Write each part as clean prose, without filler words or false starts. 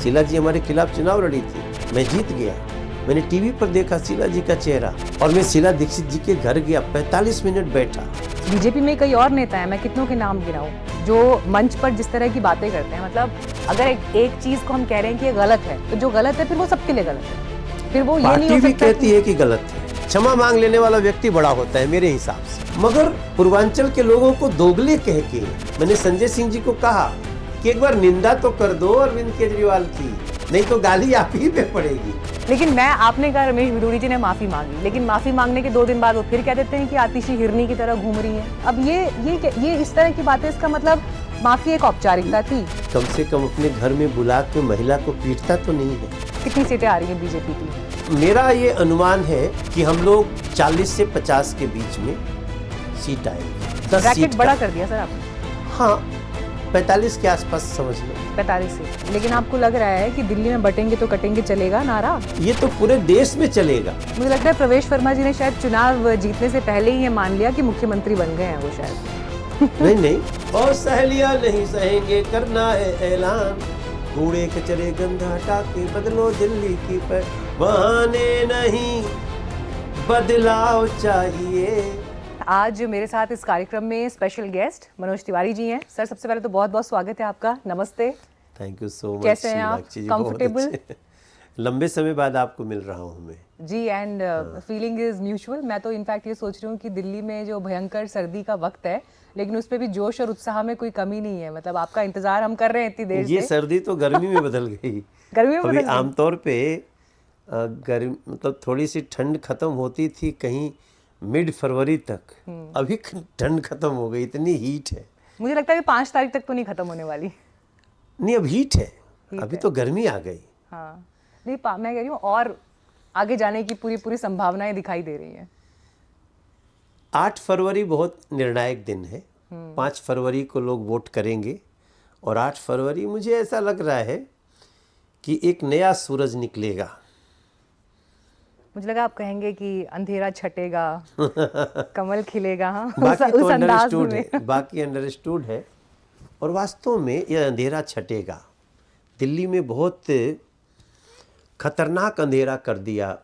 शीला जी हमारे खिलाफ चुनाव लड़ी थी, मैं जीत गया। मैंने टीवी पर देखा शीला जी का चेहरा और मैं शीला दीक्षित जी के घर गया, 45 मिनट बैठा। बीजेपी में कई और नेता हैं, मैं कितनों के नाम गिनाऊं, जो मंच पर जिस तरह की बातें करते हैं। मतलब अगर एक चीज को हम कह रहे हैं कि ये गलत है, तो जो गलत है फिर वो सबके लिए गलत है। फिर वो ये नहीं हो पार्टी भी सकता कहती है कि गलत है। क्षमा मांग लेने वाला व्यक्ति बड़ा होता है मेरे हिसाब से। मगर पूर्वांचल के लोगों को दोगले कह के मैंने संजय सिंह जी को कहा कि एक बार निंदा तो कर दो अरविंद केजरीवाल की, नहीं तो गाली आप ही पे पड़ेगी। लेकिन आपने कहा रमेश बिधूड़ी जी ने माफी मांगी, लेकिन माफी मांगने के 2 दिन बाद वो फिर कह देते हैं कि आतिशी हिरनी की तरह घूम रही है। अब ये इस तरह की बातें, इसका मतलब माफी एक औपचारिकता थी। कम से कम अपने घर में बुला के महिला को पीटता तो नहीं है। कितनी सीटें आ रही है बीजेपी की? मेरा ये अनुमान है कि हम लोग 40 से 50 के बीच में सीट आएगी। 10 ब्रैकेट सीट बड़ा कर दिया सर आपने। हाँ, 45 के आसपास समझ लो। 45 सीट। लेकिन आपको लग रहा है कि दिल्ली में बटेंगे तो कटेंगे चलेगा नारा? ये तो पूरे देश में चलेगा। मुझे लगता है प्रवेश वर्मा जी ने शायद चुनाव जीतने से पहले ही ये मान लिया कि मुख्यमंत्री बन गए हैं वो शायद। नहीं और सहेलियां नहीं सहेंगे, करना है ऐलान। कूड़े कचरे गंदा हटा के बदलो दिल्ली की पर, बहाने नहीं बदलाव चाहिए। आज मेरे साथ इस कार्यक्रम में स्पेशल गेस्ट मनोज तिवारी जी हैं। सर सबसे पहले तो बहुत बहुत स्वागत है आपका, नमस्ते। Thank you so much. कैसे हैं आप? कंफर्टेबल? लंबे समय बाद आपको मिल रहा हूँ मैं जी। And feeling is mutual. मैं तो इनफैक्ट ये सोच रही हूँ कि दिल्ली में जो भयंकर सर्दी का वक्त है, लेकिन उस पर भी जोश और उत्साह में कोई कमी नहीं है। मतलब आपका इंतजार हम कर रहे हैं इतनी देर से। ये सर्दी तो गर्मी में बदल गई। गर्मी में बदल गई। आमतौर पे गर्मी मतलब थोड़ी सी ठंड खत्म होती थी कहीं मिड फरवरी तक, अभी ठंड खत्म हो गई, इतनी हीट है। मुझे लगता है कि 5 तारीख तक तो नहीं खत्म होने वाली। नहीं, अब हीट है, अभी तो गर्मी आ गई। हाँ नहीं, मैं कह रही हूँ और आगे जाने की पूरी संभावनाएं दिखाई दे रही हैं। 8 फरवरी बहुत निर्णायक दिन है। 5 फरवरी को लोग वोट करेंगे और 8 फरवरी मुझे ऐसा लग रहा है कि एक नया सूरज निकलेगा। मुझे लगा आप कहेंगे कि अंधेरा छटेगा, कमल खिलेगा। हाँ, बाकी तो उस अंदाज अंडरस्टूड में। है, बाकी अंडरस्टूड है। और वास्तव में यह अंधेरा छटेगा। दिल्ली में बहुत खतरनाक अंधेरा कर दिया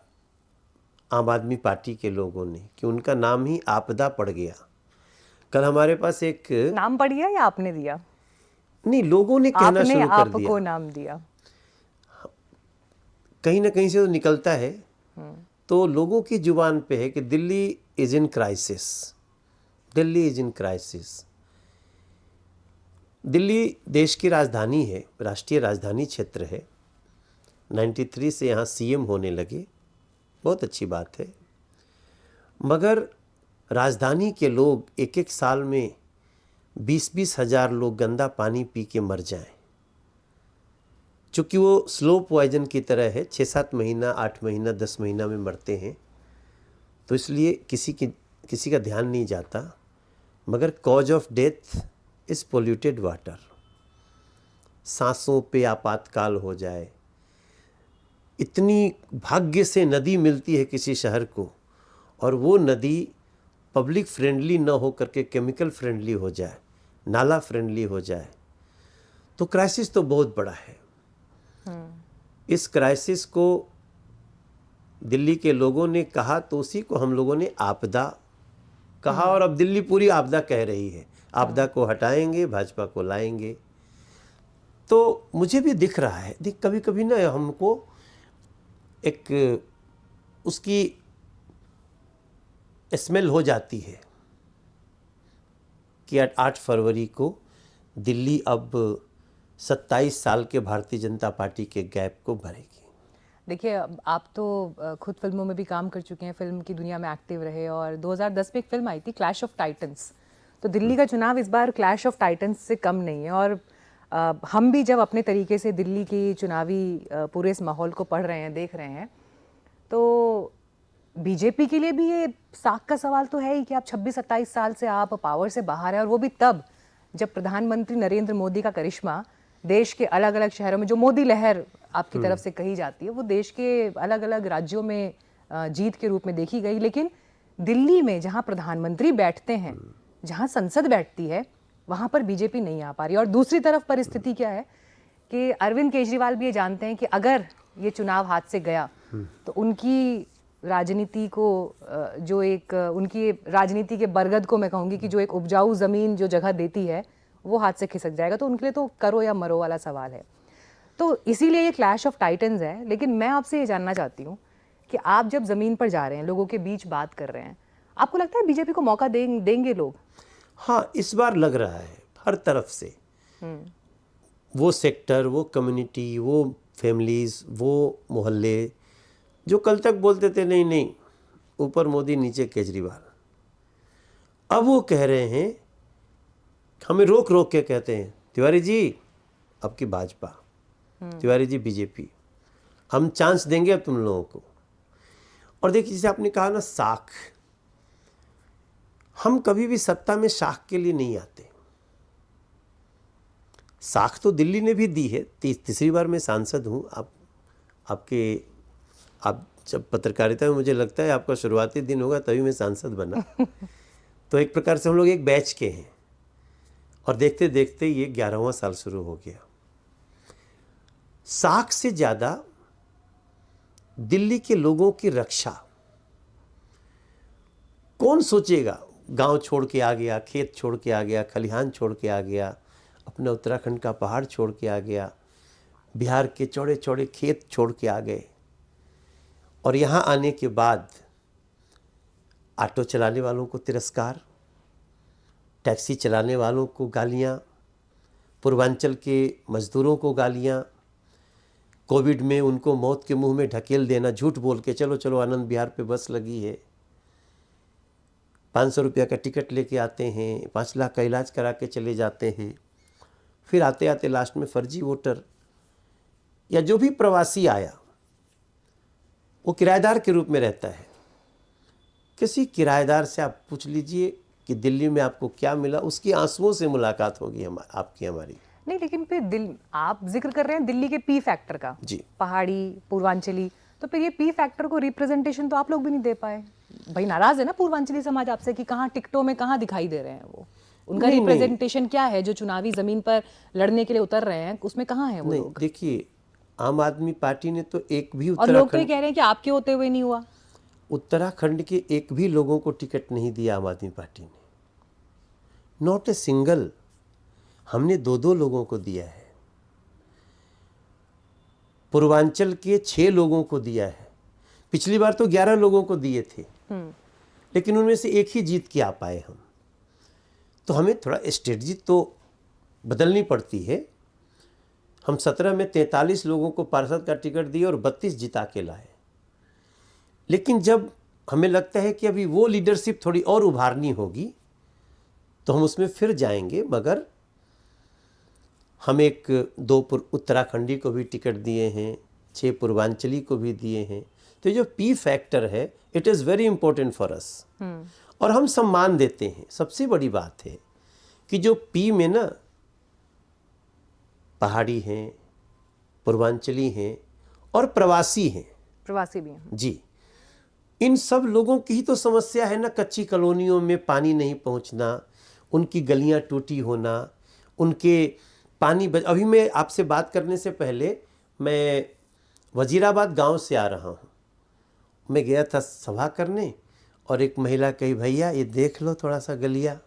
आम आदमी पार्टी के लोगों ने कि उनका नाम ही आपदा पड़ गया। कल हमारे पास एक नाम पड़ गया या आपने दिया? नहीं, लोगों ने कहना आपने शुरू कर दिया। आपको नाम दिया। कहीं ना कहीं से तो निकलता है। तो लोगों की जुबान पे है कि Delhi is in crisis, Delhi is in crisis. Delhi देश की राजधानी है, राष्ट्रीय राजधानी क्षेत्र है। 93 से यहाँ सीएम होने लगे, बहुत अच्छी बात है। मगर राजधानी के लोग एक साल में 20-20 हज़ार लोग गंदा पानी पी के मर जाएं। चूँकि वो स्लो पॉइजन की तरह है, 6-7 महीना, 8 महीना, 10 महीना में मरते हैं, तो इसलिए किसी का ध्यान नहीं जाता। मगर cause of death is polluted water. सांसों पे आपातकाल हो जाए, इतनी भाग्य से नदी मिलती है किसी शहर को और वो नदी पब्लिक फ्रेंडली ना हो करके केमिकल फ्रेंडली हो जाए, नाला फ्रेंडली हो जाए, तो क्राइसिस तो बहुत बड़ा है। इस क्राइसिस को दिल्ली के लोगों ने कहा तो उसी को हम लोगों ने आपदा कहा और अब दिल्ली पूरी आपदा कह रही है। आपदा को हटाएंगे, भाजपा को लाएंगे। तो मुझे भी दिख रहा है, कभी कभी ना हमको एक उसकी स्मेल हो जाती है कि 8 फरवरी को दिल्ली अब 27 साल के भारतीय जनता पार्टी के गैप को भरेगी। देखिए, आप तो खुद फिल्मों में भी काम कर चुके हैं, फिल्म की दुनिया में एक्टिव रहे, और 2010 में एक फिल्म आई थी क्लैश ऑफ टाइटन्स। तो दिल्ली का चुनाव इस बार क्लैश ऑफ टाइटन्स से कम नहीं है। और हम भी जब अपने तरीके से दिल्ली की चुनावी पूरे इस माहौल को पढ़ रहे हैं, देख रहे हैं, तो बीजेपी के लिए भी ये साख का सवाल तो है ही कि आप 26-27 साल से आप पावर से बाहर हैं, और वो भी तब जब प्रधानमंत्री नरेंद्र मोदी का करिश्मा देश के अलग अलग शहरों में, जो मोदी लहर आपकी तरफ से कही जाती है, वो देश के अलग अलग राज्यों में जीत के रूप में देखी गई। लेकिन दिल्ली में जहां प्रधानमंत्री बैठते हैं, जहां संसद बैठती है, वहां पर बीजेपी नहीं आ पा रही। और दूसरी तरफ परिस्थिति क्या है कि अरविंद केजरीवाल भी ये जानते हैं कि अगर ये चुनाव हाथ से गया तो उनकी राजनीति को जो एक उनकी राजनीति के बरगद को मैं कहूँगी कि जो एक उपजाऊ ज़मीन जो जगह देती है वो हाथ से खिसक जाएगा। तो उनके लिए तो करो या मरो वाला सवाल है। तो इसीलिए ये क्लैश ऑफ टाइटन्स है। लेकिन मैं आपसे ये जानना चाहती हूँ कि आप जब ज़मीन पर जा रहे हैं, लोगों के बीच बात कर रहे हैं, आपको लगता है बीजेपी को मौका देंगे लोग? हाँ, इस बार लग रहा है हर तरफ से, वो सेक्टर, वो कम्युनिटी, वो फैमिलीज, वो मोहल्ले जो कल तक बोलते थे नहीं नहीं ऊपर मोदी नीचे केजरीवाल, अब वो कह रहे हैं, हमें रोक रोक के कहते हैं तिवारी जी अब की भाजपा, तिवारी जी बीजेपी, हम चांस देंगे अब तुम लोगों को। और देखिए जैसे आपने कहा ना साख, हम कभी भी सत्ता में साख के लिए नहीं आते। साख तो दिल्ली ने भी दी है, तीसरी बार मैं सांसद हूँ। आप जब पत्रकारिता में मुझे लगता है आपका शुरुआती दिन होगा तभी मैं सांसद बना। तो एक प्रकार से हम लोग एक बैच के हैं और देखते देखते ये 11वां साल शुरू हो गया। साख से ज़्यादा दिल्ली के लोगों की रक्षा कौन सोचेगा? गांव छोड़ के आ गया, खेत छोड़ के आ गया, खलिहान छोड़ के आ गया, अपना उत्तराखंड का पहाड़ छोड़ के आ गया, बिहार के चौड़े चौड़े खेत छोड़ के आ गए, और यहाँ आने के बाद ऑटो चलाने वालों को तिरस्कार, टैक्सी चलाने वालों को गालियाँ, पूर्वांचल के मजदूरों को गालियाँ, कोविड में उनको मौत के मुंह में ढकेल देना, झूठ बोल के चलो चलो आनंद विहार पे बस लगी है, 500 रुपया का टिकट लेके आते हैं, 5 लाख का इलाज करा के चले जाते हैं, फिर आते आते लास्ट में फर्जी वोटर या जो भी प्रवासी आया वो किराएदार के रूप में रहता है। किसी किराएदार से आप पूछ लीजिए कि दिल्ली में आपको क्या मिला, उसकी आंसुओं से मुलाकात होगी आपकी हमारी। नहीं, लेकिन फिर आप जिक्र कर रहे हैं दिल्ली के पी फैक्टर का, जी, पहाड़ी पूर्वांचली, तो फिर ये पी फैक्टर को रिप्रेजेंटेशन तो आप लोग भी नहीं दे पाए। भाई नाराज है ना पूर्वांचली समाज आपसे कि कहाँ टिकटों में कहाँ दिखाई दे रहे हैं वो, उनका रिप्रेजेंटेशन क्या है? जो चुनावी जमीन पर लड़ने के लिए उतर रहे हैं उसमें कहाँ है वो लोग? देखिए आम आदमी पार्टी ने तो एक भी और लोग तो ये कह रहे हैं कि आपके होते हुए नहीं हुआ। उत्तराखंड के एक भी लोगों को टिकट नहीं दिया आम आदमी पार्टी ने, नॉट ए सिंगल। हमने 2-2 लोगों को दिया है, पूर्वांचल के 6 लोगों को दिया है, पिछली बार तो 11 लोगों को दिए थे, लेकिन उनमें से एक ही जीत के आ पाए हम। तो हमें थोड़ा स्ट्रेटजी तो बदलनी पड़ती है। हम 17 में 43 लोगों को पार्षद का टिकट दिए और 32 जिता के लाए, लेकिन जब हमें लगता है कि अभी वो लीडरशिप थोड़ी और उभारनी होगी तो हम उसमें फिर जाएंगे। मगर हम 2 उत्तराखंडी को भी टिकट दिए हैं, 6 पूर्वांचली को भी दिए हैं। तो जो पी फैक्टर है it is very important for us, और हम सम्मान देते हैं। सबसे बड़ी बात है कि जो पी में ना पहाड़ी हैं, पूर्वांचली हैं और प्रवासी हैं, प्रवासी भी हैं जी, इन सब लोगों की ही तो समस्या है ना। कच्ची कॉलोनियों में पानी नहीं पहुंचना, उनकी गलियां टूटी होना, उनके अभी मैं आपसे बात करने से पहले मैं वजीराबाद गांव से आ रहा हूं। मैं गया था सभा करने और एक महिला कही भैया ये देख लो थोड़ा सा गलिया।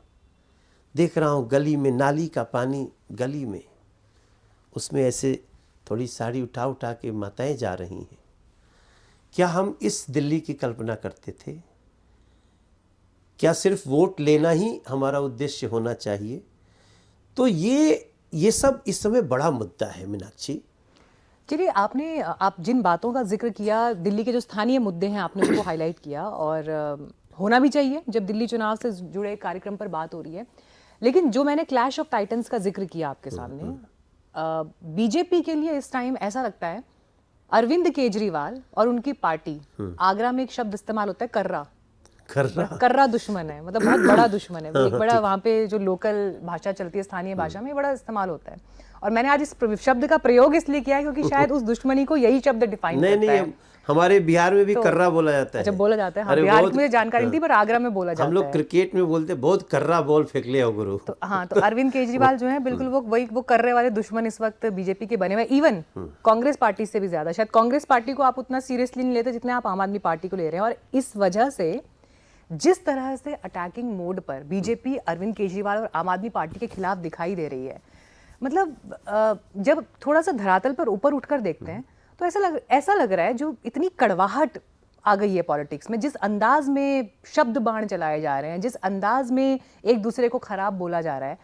देख रहा हूँ गली में नाली का पानी, गली में उसमें ऐसे थोड़ी साड़ी उठा उठा के माताएं जा रही हैं। क्या हम इस दिल्ली की कल्पना करते थे? क्या सिर्फ वोट लेना ही हमारा उद्देश्य होना चाहिए? तो ये सब इस समय बड़ा मुद्दा है मीनाक्षी। चलिए, आप जिन बातों का जिक्र किया, दिल्ली के जो स्थानीय मुद्दे हैं आपने उसको हाईलाइट किया, और होना भी चाहिए जब दिल्ली चुनाव से जुड़े कार्यक्रम पर बात हो रही है। लेकिन जो मैंने क्लैश ऑफ टाइटन्स का जिक्र किया आपके सामने, बीजेपी के लिए इस टाइम ऐसा लगता है अरविंद केजरीवाल और उनकी पार्टी, आगरा में एक शब्द इस्तेमाल होता है कर्रा दुश्मन है, मतलब बहुत बड़ा दुश्मन है। एक बड़ा वहाँ पे जो लोकल भाषा चलती है, स्थानीय भाषा में बड़ा इस्तेमाल होता है। और मैंने आज इस शब्द का प्रयोग इसलिए किया है क्योंकि शायद उस दुश्मनी को यही शब्द डिफाइन नहीं करता नहीं, है। हमारे बिहार में भी तो- कर्रा बोला जाता है। अच्छा, बोला जाता है। हाँ, अरे बिहार बहुत- की मुझे जानकारी नहीं थी, पर आगरा में बोला जाता है। हम लोग क्रिकेट में बोलते बहुत कर्रा बॉल फेंक लिया हो गुरु। तो हाँ, तो अरविंद केजरीवाल जो है बिल्कुल वो कर्रे वाले दुश्मन इस वक्त बीजेपी के बने हुए, इवन कांग्रेस पार्टी से भी ज्यादा। शायद कांग्रेस पार्टी को आप उतना सीरियसली नहीं लेते जितने आप आम आदमी पार्टी को ले रहे हैं। और इस वजह से जिस तरह से अटैकिंग मोड पर बीजेपी अरविंद केजरीवाल और आम आदमी पार्टी के खिलाफ दिखाई दे रही है, मतलब जब थोड़ा सा धरातल पर ऊपर उठकर देखते हैं तो ऐसा लग रहा है जो इतनी कड़वाहट आ गई है पॉलिटिक्स में, जिस अंदाज में शब्द बाण चलाए जा रहे हैं, जिस अंदाज में एक दूसरे को खराब बोला जा रहा है,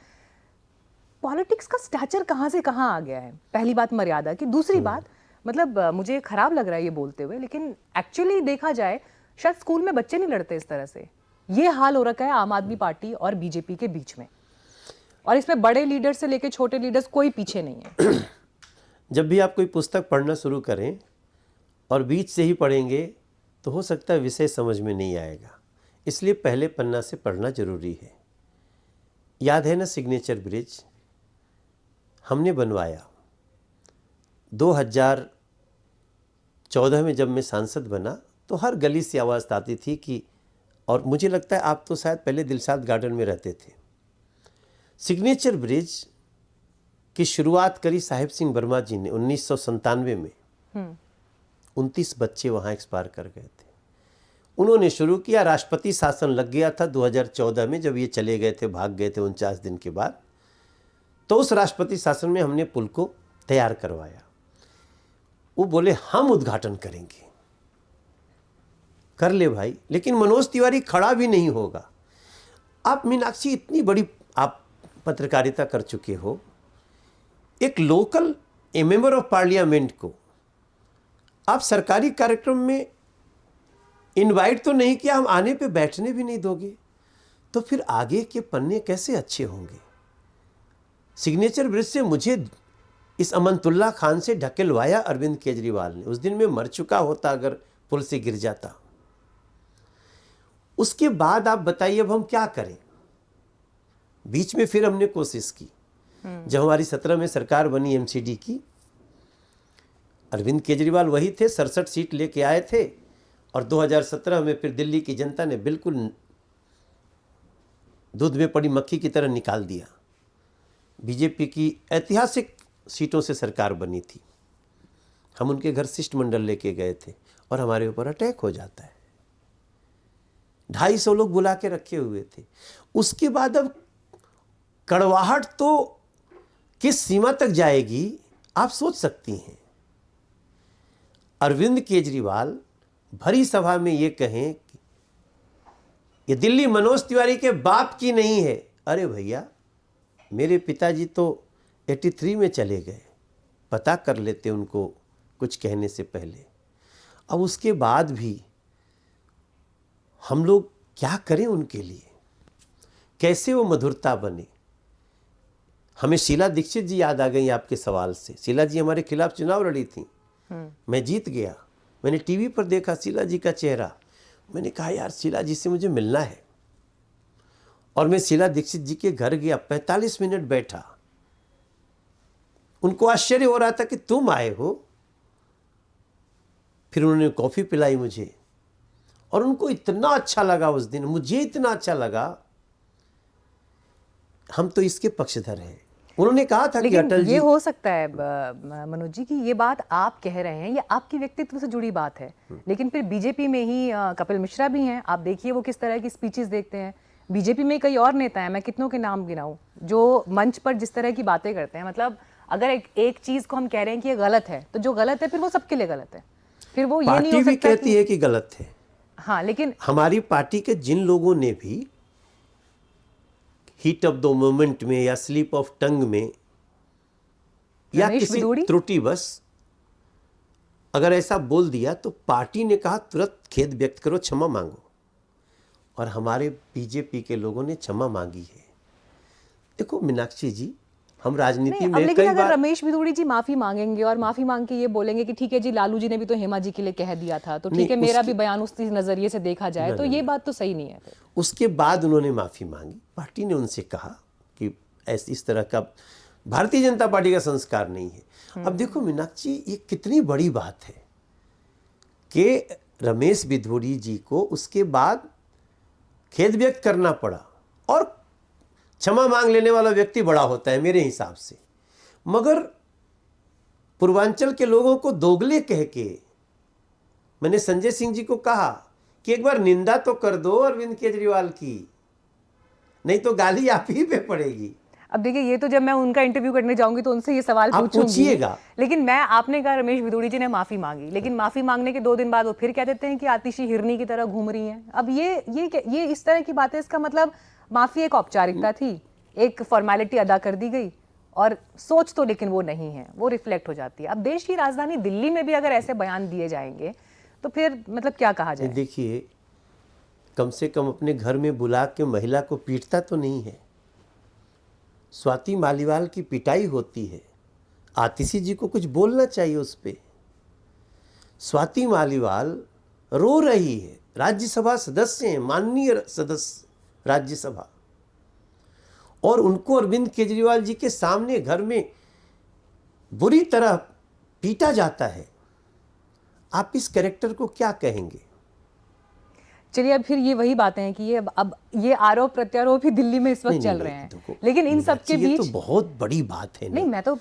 पॉलिटिक्स का स्टैचर कहाँ से कहाँ आ गया है। पहली बात मर्यादा की, दूसरी बात मतलब मुझे खराब लग रहा है ये बोलते हुए, लेकिन एक्चुअली देखा जाए शायद स्कूल में बच्चे नहीं लड़ते इस तरह से। ये हाल हो रखा है आम आदमी पार्टी और बीजेपी के बीच में, और इसमें बड़े लीडर से लेकर छोटे लीडर्स कोई पीछे नहीं है। जब भी आप कोई पुस्तक पढ़ना शुरू करें और बीच से ही पढ़ेंगे तो हो सकता है विषय समझ में नहीं आएगा, इसलिए पहले पन्ना से पढ़ना जरूरी है। याद है ना सिग्नेचर ब्रिज हमने बनवाया 2014 में। जब मैं सांसद बना तो हर गली से आवाज़ आती थी कि, और मुझे लगता है आप तो शायद पहले दिलशाद गार्डन में रहते थे, सिग्नेचर ब्रिज की शुरुआत करी साहिब सिंह वर्मा जी ने 1997 में। 29 बच्चे वहाँ एक्सपायर कर गए थे। उन्होंने शुरू किया, राष्ट्रपति शासन लग गया था 2014 में, जब ये चले गए थे, भाग गए थे 49 दिन के बाद। तो उस राष्ट्रपति शासन में हमने पुल को तैयार करवाया। वो बोले हम उद्घाटन करेंगे। कर ले भाई, लेकिन मनोज तिवारी खड़ा भी नहीं होगा। आप मीनाक्षी इतनी बड़ी आप पत्रकारिता कर चुके हो, एक लोकल मेंबर ऑफ पार्लियामेंट को आप सरकारी कार्यक्रम में इनवाइट तो नहीं किया, हम आने पे बैठने भी नहीं दोगे, तो फिर आगे के पन्ने कैसे अच्छे होंगे। सिग्नेचर ब्रिज से मुझे इस अमनतुल्ला खान से ढकेलवाया अरविंद केजरीवाल ने। उस दिन मैं मर चुका होता अगर पुल से गिर जाता। उसके बाद आप बताइए अब हम क्या करें। बीच में फिर हमने कोशिश की, जब हमारी 17 में सरकार बनी एमसीडी की, अरविंद केजरीवाल वही थे, 67 सीट लेके आए थे, और 2017 में फिर दिल्ली की जनता ने बिल्कुल दूध में पड़ी मक्खी की तरह निकाल दिया। बीजेपी की ऐतिहासिक सीटों से सरकार बनी थी। हम उनके घर शिष्टमंडल लेके गए थे और हमारे ऊपर अटैक हो जाता है। 250 लोग बुला के रखे हुए थे। उसके बाद अब कड़वाहट तो किस सीमा तक जाएगी आप सोच सकती हैं। अरविंद केजरीवाल भरी सभा में ये कहें कि ये दिल्ली मनोज तिवारी के बाप की नहीं है। अरे भैया, मेरे पिताजी तो 83 में चले गए, पता कर लेते उनको कुछ कहने से पहले। अब उसके बाद भी हम लोग क्या करें उनके लिए, कैसे वो मधुरता बने। हमें शीला दीक्षित जी याद आ गई आपके सवाल से। शीला जी हमारे खिलाफ चुनाव लड़ी थी, मैं जीत गया। मैंने टीवी पर देखा शीला जी का चेहरा, मैंने कहा यार शीला जी से मुझे मिलना है। और मैं शीला दीक्षित जी के घर गया, 45 मिनट बैठा। उनको आश्चर्य हो रहा था कि तुम आए हो। फिर उन्होंने कॉफ़ी पिलाई मुझे, और उनको इतना अच्छा लगा उस दिन, मुझे इतना अच्छा लगा। हम तो इसके पक्षधर हैं। उन्होंने कहा था कि अटल जी, ये हो सकता है मनोज जी कि ये बात आप कह रहे हैं, ये आपकी व्यक्तित्व से जुड़ी बात है, लेकिन फिर बीजेपी में ही कपिल मिश्रा भी हैं। आप देखिए वो किस तरह की स्पीचेस देखते हैं। बीजेपी में कई और नेता हैं, मैं कितनों के नाम गिनाऊं, जो मंच पर जिस तरह की बातें करते हैं। मतलब अगर एक चीज को हम कह रहे हैं कि ये गलत है, तो जो गलत है फिर वो सबके लिए गलत है। फिर वो ये नहीं हो पार्टी भी सकता कहती है कि गलत है। हाँ, लेकिन हमारी पार्टी के जिन लोगों ने भी हीट ऑफ द मोमेंट में या स्लिप ऑफ टंग में या रमेश किसी बिदूड़ी? त्रुटि बस अगर ऐसा बोल दिया, तो पार्टी ने कहा तुरंत खेद व्यक्त करो, क्षमा मांगो। और हमारे बीजेपी के लोगों ने क्षमा मांगी है। देखो मीनाक्षी जी, हम राजनीति नहीं, अब में लेकिन कई अगर बार रमेश बिदूड़ी जी माफी मांगेंगे और माफी मांग के ये बोलेंगे कि ठीक है जी, लालू जी ने भी तो हेमा जी के लिए कह दिया था, तो ठीक नहीं, है मेरा उसकी- भी बयान उस नजरिए से देखा जाए, तो ये बात तो सही नहीं है। फिर उसके बाद उन्होंने माफ़ी मांगी। पार्टी ने उनसे कहा कि ऐसे इस तरह का भारतीय जनता पार्टी का संस्कार नहीं है। अब देखो मीनाक्षी, ये कितनी बड़ी बात है कि रमेश बिधूड़ी जी को उसके बाद खेद व्यक्त करना पड़ा, और क्षमा मांग लेने वाला व्यक्ति बड़ा होता है मेरे हिसाब से, मगर पूर्वांचल के लोगों को दोगले कह के मैंने संजय सिंह जी को कहा कि एक बार निंदा तो कर दो अरविंद केजरीवाल की, नहीं तो गाली आप ही पे पड़ेगी। अब देखिए, ये तो जब मैं उनका इंटरव्यू करने जाऊंगी तो उनसे ये सवाल आप पूछूंगी, पूछिएगा। लेकिन आपने कहा रमेश बिधूड़ी जी ने माफी मांगी, लेकिन माफी मांगने के 2 दिन बाद वो फिर कह देते हैं कि आतिशी हिरनी की तरह घूम रही हैं। अब ये इस तरह की बातें, इसका मतलब माफी एक औपचारिकता थी, एक फॉर्मेलिटी अदा कर दी गई, और सोच तो लेकिन वो नहीं है, वो रिफ्लेक्ट हो जाती है। अब देश की राजधानी दिल्ली में भी अगर ऐसे बयान दिए जाएंगे तो फिर मतलब क्या कहा जाए? देखिए, कम से कम अपने घर में बुला के महिला को पीटता तो नहीं है। स्वाति मालीवाल की पिटाई होती है, आतिशी जी को कुछ बोलना चाहिए उस पर। स्वाति मालीवाल रो रही है, राज्यसभा सदस्य हैं, माननीय सदस्य राज्यसभा, और उनको अरविंद केजरीवाल जी के सामने घर में बुरी तरह पीटा जाता है। आप इस कैरेक्टर को क्या कहेंगे? चलिए, अब फिर ये वही बातें हैं कि ये अब ये आरोप प्रत्यारोप ही दिल्ली में इस वक्त चल रहे हैं, लेकिन इन सब के बीच ये तो बहुत बड़ी बात है। नहीं, मैं तो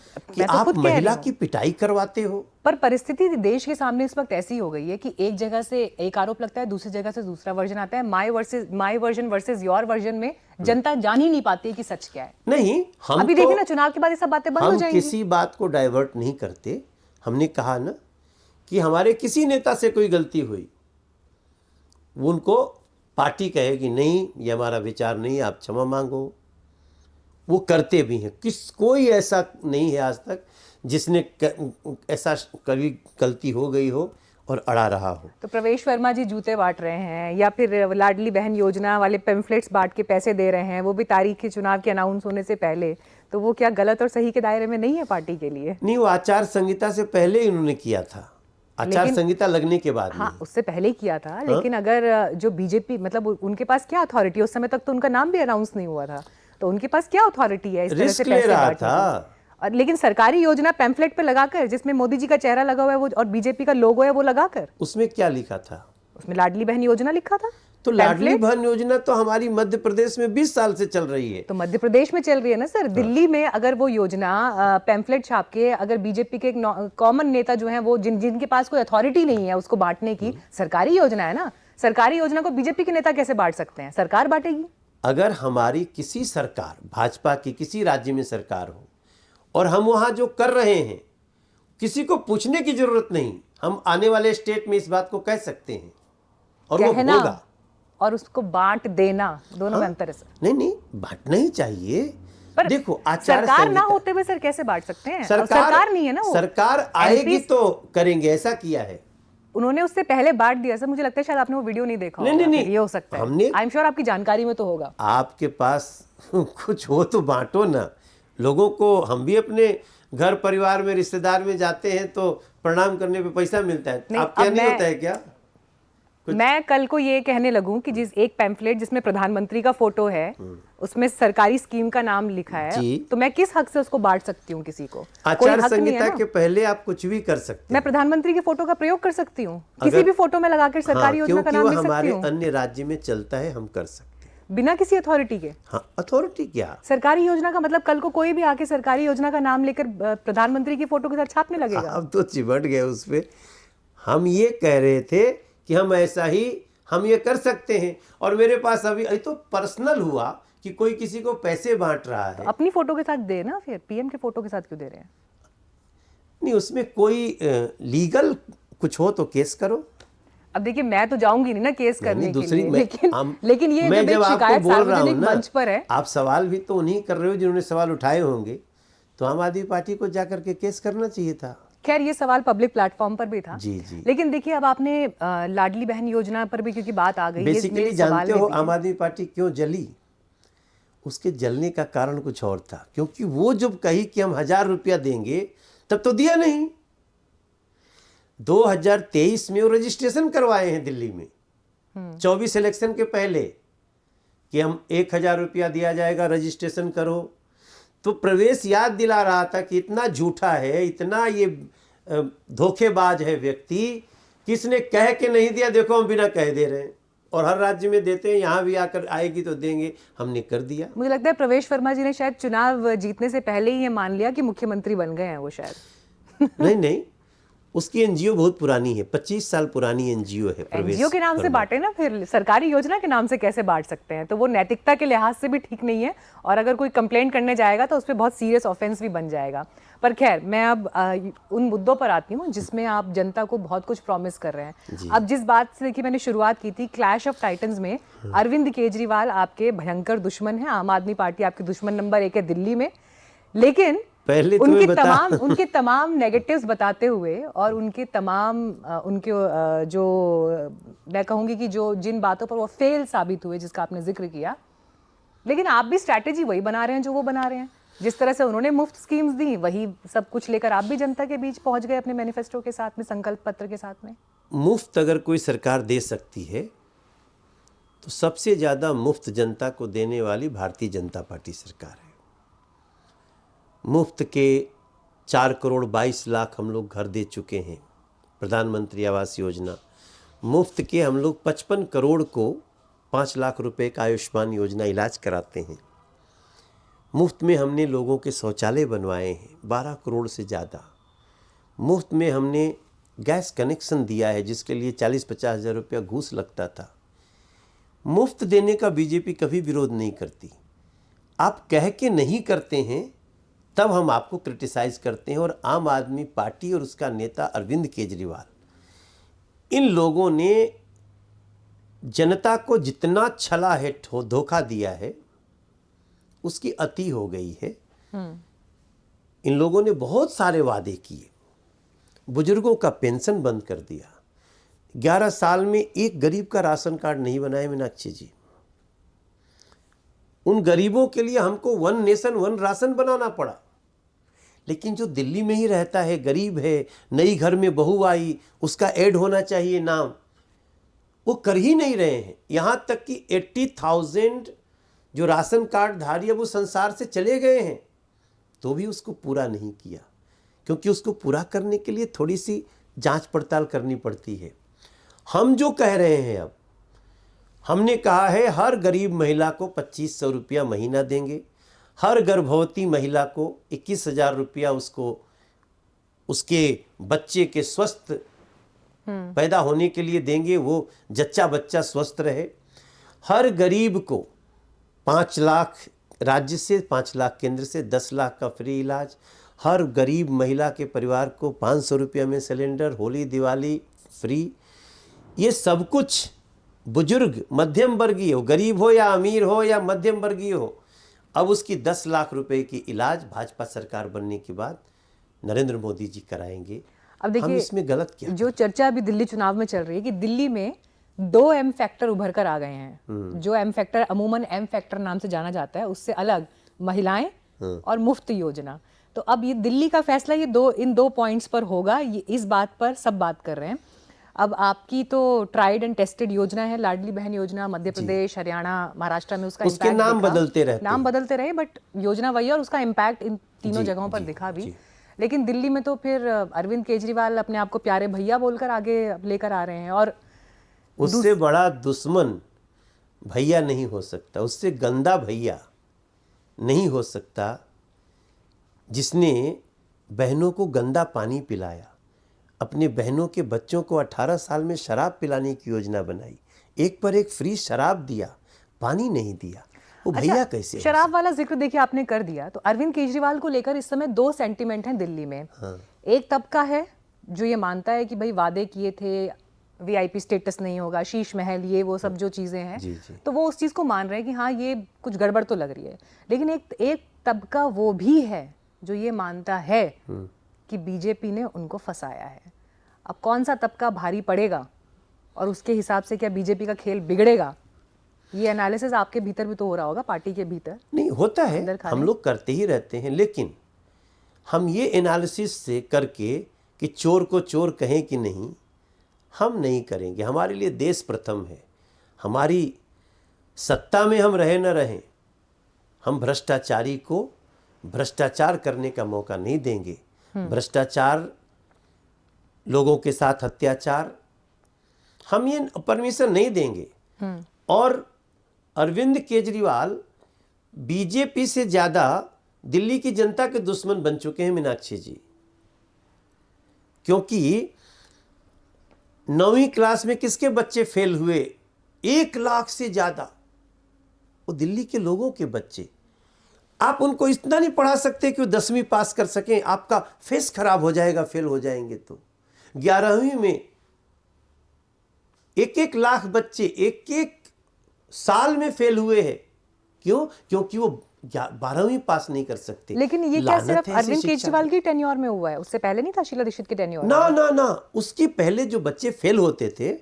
आप खुद महिला की पिटाई करवाते हो। पर परिस्थिति देश के सामने इस वक्त ऐसी हो गई है कि एक जगह से एक आरोप लगता है, दूसरी जगह से दूसरा वर्जन आता है। My version versus your version में जनता जान ही नहीं पाती है कि सच क्या है। नहीं, हम अभी देखिए ना, चुनाव के बाद ये सब बातें बंद हो जाएंगी। हम किसी बात को डाइवर्ट नहीं करते। हमने कहा ना कि हमारे किसी नेता से कोई गलती हुई, उनको पार्टी कहेगी नहीं, ये हमारा विचार नहीं, आप क्षमा मांगो। वो करते भी हैं। कोई ऐसा नहीं है आज तक जिसने ऐसा कभी गलती हो गई हो और अड़ा रहा हो। तो प्रवेश वर्मा जी जूते बांट रहे हैं, या फिर लाडली बहन योजना वाले पेम्फलेट्स बांट के पैसे दे रहे हैं, वो भी तारीख के चुनाव के अनाउंस होने से पहले, तो वो क्या गलत और सही के दायरे में नहीं है पार्टी के लिए? नहीं, वो आचार संहिता से पहले इन्होंने किया था, आचार संहिता लगने के बाद। हाँ, उससे पहले किया था। लेकिन अगर जो बीजेपी, मतलब उनके पास क्या अथॉरिटी, उस समय तक तो उनका नाम भी अनाउंस नहीं हुआ था, तो उनके पास क्या अथॉरिटी है इस तरह से पैसे बांटने की? और लेकिन सरकारी योजना पैम्फलेट पे लगाकर, जिसमें मोदी जी का चेहरा लगा हुआ है वो और बीजेपी का लोगो है, वो लगाकर, उसमें क्या लिखा था? उसमें लाडली बहन योजना लिखा था। तो लाडली बहन योजना तो हमारी मध्य प्रदेश में 20 साल से चल रही है। तो मध्य प्रदेश में चल रही है ना सर। दिल्ली में अगर वो योजना पैम्फलेट छाप के, अगर बीजेपी के कॉमन नेता जो हैं वो जिनके पास कोई अथॉरिटी नहीं है उसको बांटने की, सरकारी योजना है ना, सरकारी योजना को बीजेपी के नेता कैसे बांट सकते हैं? सरकार बांटेगी। अगर हमारी किसी सरकार, भाजपा की किसी राज्य में सरकार हो और हम वहां जो कर रहे हैं किसी को पूछने की जरूरत नहीं, हम आने वाले स्टेट में इस बात को कह सकते हैं और वो होगा। और उसको बांट देना, दोनों में अंतर है सर। नहीं, बांटना ही चाहिए। पर देखो, आचार सरकार ना होते हुए सर कैसे बांट सकते हैं? सरकार नहीं है ना वो। सरकार आएगी तो करेंगे, ऐसा किया है उन्होंने। उससे पहले बांट दिया सर। मुझे लगता है शायद आपने वो वीडियो नहीं देखा होगा। नहीं, ये हो सकता है। आई एम श्योर आपकी जानकारी में तो होगा। आपके पास कुछ हो तो बांटो ना लोगों को। हम भी अपने घर परिवार में, रिश्तेदार में जाते हैं तो प्रणाम करने पे पैसा मिलता है। आप क्या नहीं होता है क्या? मैं कल को ये कहने लगूं कि जिस एक पैम्फलेट जिसमें प्रधानमंत्री का फोटो है, उसमें सरकारी स्कीम का नाम लिखा है, तो मैं किस हक से उसको बांट सकती हूँ किसी को? आचार संहिता के पहले आप कुछ भी कर सकते हैं। मैं प्रधानमंत्री के फोटो का प्रयोग कर सकती हूँ, किसी भी फोटो में लगाकर सरकारी योजना का नाम लिख सकती हूँ। हमारे अन्य राज्य में चलता है, हम कर सकते हैं बिना किसी अथॉरिटी के। हाँ, अथॉरिटी क्या? सरकारी योजना का मतलब कल को कोई भी आके सरकारी योजना का नाम लेकर प्रधानमंत्री की फोटो के साथ छापने लगेगा। अब तो चिमट गए उस पे। हम ये कह रहे थे कि हम ऐसा ही हम ये कर सकते हैं, और मेरे पास अभी तो पर्सनल हुआ कि कोई किसी को पैसे बांट रहा है। तो अपनी फोटो के साथ दे ना, फिर पीएम के फोटो के साथ क्यों दे रहे हैं? नहीं, उसमें कोई लीगल कुछ हो तो केस करो। अब देखिए, मैं तो जाऊंगी नहीं ना केस करने के लिए, लेकिन ये मैं जब आपको बोल रहा हूँ ना, मंच पर है। आप सवाल भी तो उन्हीं कर रहे हो जिन्होंने सवाल उठाए होंगे, तो आम आदमी पार्टी को जाकर के केस करना चाहिए था। खैर, ये सवाल पब्लिक प्लेटफॉर्म पर भी था। जी। लेकिन देखिए, अब आपने लाडली बहन योजना पर भी क्योंकि बात आ गई, बेसिकली जानते हो आम आदमी पार्टी क्यों जली? उसके जलने का कारण कुछ और था, क्योंकि वो जब कही कि हम 1000 रुपया देंगे तब तो दिया नहीं। 2023 में वो रजिस्ट्रेशन करवाए हैं दिल्ली में, 24 इलेक्शन के पहले, कि हम 1000 रुपया दिया जाएगा, रजिस्ट्रेशन करो। तो प्रवेश याद दिला रहा था कि इतना झूठा है, इतना ये धोखेबाज है व्यक्ति, किसने कह के नहीं दिया, देखो हम बिना कह दे रहे हैं और हर राज्य में देते हैं, यहाँ भी आकर आएगी तो देंगे, हमने कर दिया। मुझे लगता है प्रवेश वर्मा जी ने शायद चुनाव जीतने से पहले ही ये मान लिया कि मुख्यमंत्री बन गए हैं वो शायद। नहीं, उसकी एनजीओ बहुत पुरानी है, 25 साल पुरानी एनजीओ है। एनजीओ के नाम से बांटे ना, फिर सरकारी योजना के नाम से कैसे बांट सकते हैं? तो वो नैतिकता के लिहाज से भी ठीक नहीं है, और अगर कोई कंप्लेंट करने जाएगा तो उस पर बहुत सीरियस ऑफेंस भी बन जाएगा। पर खैर, मैं अब उन मुद्दों पर आती हूँ जिसमें आप जनता को बहुत कुछ प्रॉमिस कर रहे हैं। अब जिस बात से देखिए मैंने शुरुआत की थी, क्लैश ऑफ टाइटन्स में अरविंद केजरीवाल आपके भयंकर दुश्मन है, आम आदमी पार्टी आपकी दुश्मन नंबर 1 है दिल्ली में, लेकिन पहले उनके तमाम नेगेटिव्स बताते हुए और उनके तमाम जो मैं कहूंगी कि जो जिन बातों पर वो फेल साबित हुए जिसका आपने जिक्र किया, लेकिन आप भी स्ट्रैटेजी वही बना रहे हैं जो वो बना रहे हैं। जिस तरह से उन्होंने मुफ्त स्कीम्स दी, वही सब कुछ लेकर आप भी जनता के बीच पहुंच गए अपने मैनिफेस्टो के साथ में, संकल्प पत्र के साथ में। मुफ्त अगर कोई सरकार दे सकती है तो सबसे ज़्यादा मुफ्त जनता को देने वाली भारतीय जनता पार्टी सरकार है। मुफ्त के 4 करोड़ 22 लाख हम लोग घर दे चुके हैं, प्रधानमंत्री आवास योजना। मुफ्त के हम लोग 55 करोड़ को 5 लाख रुपए का आयुष्मान योजना इलाज कराते हैं। मुफ्त में हमने लोगों के शौचालय बनवाए हैं 12 करोड़ से ज़्यादा। मुफ्त में हमने गैस कनेक्शन दिया है जिसके लिए 40-50 हज़ार रुपया घूस लगता था। मुफ्त देने का बीजेपी कभी विरोध नहीं करती। आप कह के नहीं करते हैं तब हम आपको क्रिटिसाइज करते हैं। और आम आदमी पार्टी और उसका नेता अरविंद केजरीवाल, इन लोगों ने जनता को जितना छला है, धोखा दिया है, उसकी अति हो गई है। इन लोगों ने बहुत सारे वादे किए, बुजुर्गों का पेंशन बंद कर दिया, 11 साल में एक गरीब का राशन कार्ड नहीं बनाए मीनाक्षी जी। उन गरीबों के लिए हमको 1 नेशन 1 राशन बनाना पड़ा। लेकिन जो दिल्ली में ही रहता है, गरीब है, नई घर में बहू आई, उसका ऐड होना चाहिए नाम, वो कर ही नहीं रहे हैं। यहाँ तक कि 80,000 जो राशन कार्ड धारी है वो संसार से चले गए हैं, तो भी उसको पूरा नहीं किया, क्योंकि उसको पूरा करने के लिए थोड़ी सी जांच पड़ताल करनी पड़ती है। हम जो कह रहे हैं, अब हमने कहा है हर गरीब महिला को 2500 रुपया महीना देंगे, हर गर्भवती महिला को 21,000 रुपया उसको उसके बच्चे के स्वस्थ पैदा होने के लिए देंगे, वो जच्चा बच्चा स्वस्थ रहे। हर गरीब को 5 लाख राज्य से, 5 लाख केंद्र से, 10 लाख का फ्री इलाज। हर गरीब महिला के परिवार को 500 रुपया में सिलेंडर, होली दिवाली फ्री। ये सब कुछ बुजुर्ग मध्यम वर्गीय हो, गरीब हो या अमीर हो या मध्यम वर्गीय हो, अब उसकी 10 लाख रुपए की इलाज भाजपा सरकार बनने के बाद नरेंद्र मोदी जी कराएंगे। अब देखिए, हम इसमें गलत क्या? जो चर्चा अभी दिल्ली चुनाव में चल रही है कि दिल्ली में 2 एम फैक्टर उभर कर आ गए हैं। जो एम फैक्टर अमूमन एम फैक्टर नाम से जाना जाता है, उससे अलग महिलाएं और मुफ्त योजना। तो अब ये दिल्ली का फैसला इन दो पॉइंट्स पर होगा, ये इस बात पर सब बात कर रहे हैं। अब आपकी तो ट्राइड एंड टेस्टेड योजना है लाडली बहन योजना, मध्य प्रदेश, हरियाणा, महाराष्ट्र में उसका उसके नाम बदलते रहे, बट योजना वही है और उसका इम्पैक्ट इन तीनों जगहों पर दिखा भी। लेकिन दिल्ली में तो फिर अरविंद केजरीवाल अपने आप को प्यारे भैया बोलकर आगे लेकर आ रहे हैं, और उससे बड़ा दुश्मन भैया नहीं हो सकता, उससे गंदा भैया नहीं हो सकता जिसने बहनों को गंदा पानी पिलाया, अपने बहनों के बच्चों को 18 साल में शराब पिलाने की योजना बनाई, एक पर एक फ्री शराब दिया, पानी नहीं दिया। वो भैया कैसे? शराब वाला जिक्र देखिए आपने कर दिया, तो अरविंद केजरीवाल को लेकर इस समय 2 सेंटीमेंट हैं दिल्ली में। एक तबका है जो ये मानता है कि भाई वादे किए थे, वीआईपी स्टेटस नहीं होगा, शीश महल, ये वो सब जो चीजें हैं, तो वो उस चीज को मान रहे हैं कि हाँ ये कुछ गड़बड़ तो लग रही है। लेकिन एक तबका वो भी है जो ये मानता है कि बीजेपी ने उनको फंसाया है। अब कौन सा तबका भारी पड़ेगा और उसके हिसाब से क्या बीजेपी का खेल बिगड़ेगा, ये एनालिसिस आपके भीतर भी तो हो रहा होगा, पार्टी के भीतर। नहीं होता है, हम लोग करते ही रहते हैं, लेकिन हम ये एनालिसिस से करके कि चोर को चोर कहें कि नहीं, हम नहीं करेंगे। हमारे लिए देश प्रथम है। हमारी सत्ता में हम रहे न रहें, हम भ्रष्टाचारी को भ्रष्टाचार करने का मौका नहीं देंगे। भ्रष्टाचार, लोगों के साथ अत्याचार, हम ये परमिशन नहीं देंगे। और अरविंद केजरीवाल बीजेपी से ज्यादा दिल्ली की जनता के दुश्मन बन चुके हैं मीनाक्षी जी, क्योंकि 9वीं क्लास में किसके बच्चे फेल हुए? 1 लाख से ज्यादा, वो दिल्ली के लोगों के बच्चे। आप उनको इतना नहीं पढ़ा सकते कि वो 10वीं पास कर सकें, आपका फेस खराब हो जाएगा फेल हो जाएंगे तो। 11वीं में 1-1 लाख बच्चे 1-1 साल में फेल हुए हैं। क्यों? क्योंकि वो 12वीं पास नहीं कर सकते। लेकिन ये क्या सिर्फ अरविंद केजरीवाल की टेन्योर में हुआ है? उससे पहले नहीं था शीला दीक्षित के टेन्योर में? ना, उसके पहले जो बच्चे फेल होते थे